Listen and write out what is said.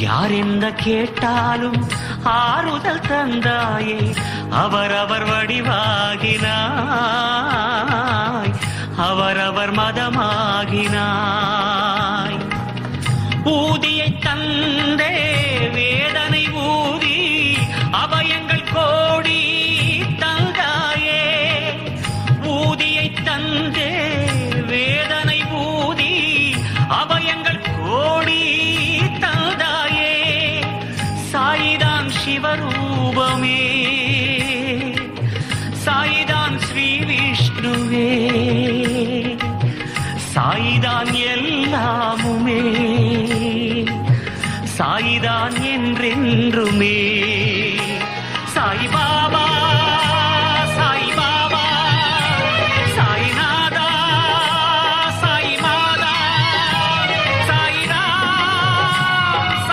யார் என்ன கேட்டாலும் ஆறுதல் தந்தாயே, அவரவர் வடிவாகினாய், அவரவர் மதமாகினாய். ஊதியை தந்தே வேதனை ஊதி அபயங்கள் கோடி தந்தாயே, ஊதியை தந்தே வேதனை ஊதி அபயங்கள் கோடி தந்தாயே. சாயிதான் சிவரூபமே, சாயிதான் ஸ்ரீ விஷ்ணுவே, சாயிதான் எல்லாமுமே, சாயிதான் என்றென்றுமே. சாய் பாபா